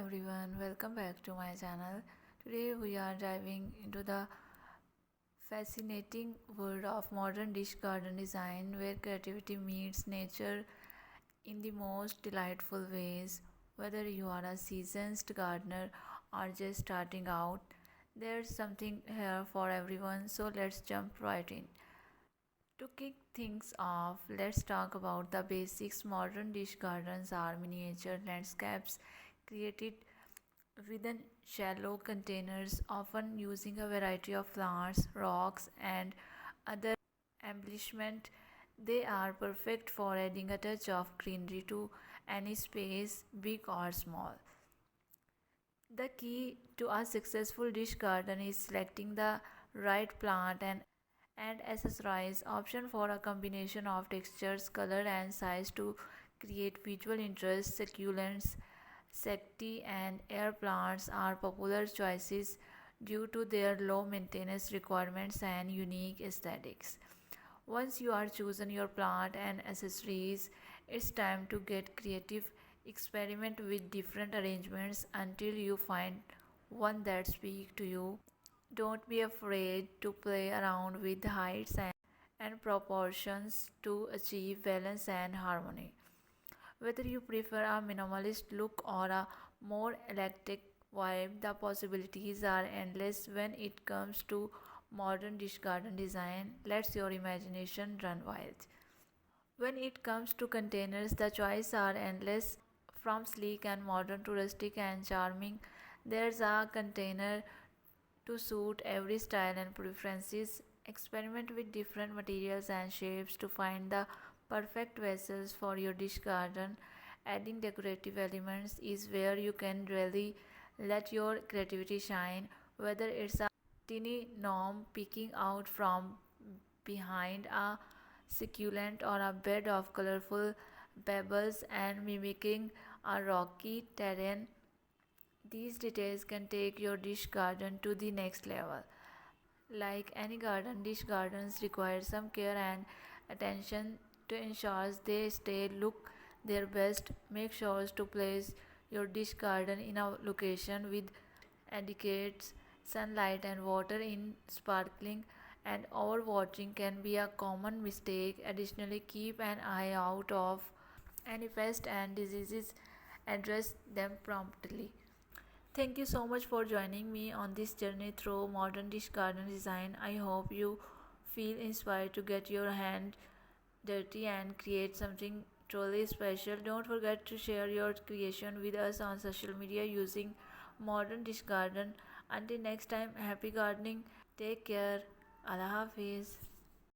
everyone, welcome back to my channel. Today we are diving into the fascinating world of modern dish garden design where creativity meets nature in the most delightful ways. Whether you are a seasoned gardener or just starting out, there's something here for everyone, so let's jump right in. To kick things off, let's talk about the basics. Modern dish gardens are miniature landscapes created within shallow containers, often using a variety of plants, rocks, and other embellishment. They are perfect for adding a touch of greenery to any space, big or small. The key to a successful dish garden is selecting the right plant and accessorize option for a combination of textures, color, and size to create visual interest. Succulents, Secti and air plants are popular choices due to their low maintenance requirements and unique aesthetics. Once you are chosen your plant and accessories, it's time to get creative. Experiment with different arrangements until you find one that speaks to you. Don't be afraid to play around with heights and proportions to achieve balance and harmony. Whether you prefer a minimalist look or a more eclectic vibe, the possibilities are endless when it comes to modern dish garden design. Let your imagination run wild. When it comes to containers, the choices are endless from sleek and modern to rustic and charming. There's a container to suit every style and preferences. Experiment with different materials and shapes to find the perfect vessels for your dish garden. Adding decorative elements is where you can really let your creativity shine, whether it's a tiny gnome peeking out from behind a succulent or a bed of colorful pebbles and mimicking a rocky terrain. These details can take your dish garden to the next level. Like any garden, dish gardens require some care and attention to ensure they stay look their best. Make sure to place your dish garden in a location with adequate sunlight and water in sparkling and overwatering can be a common mistake. Additionally, keep an eye out of any pests and diseases. Address them promptly. Thank you so much for joining me on this journey through modern dish garden design. I hope you feel inspired to get your hand dirty and create something truly special. Don't forget to share your creation with us on social media using modern dish garden. Until next time, happy gardening. Take care. Allah Hafiz.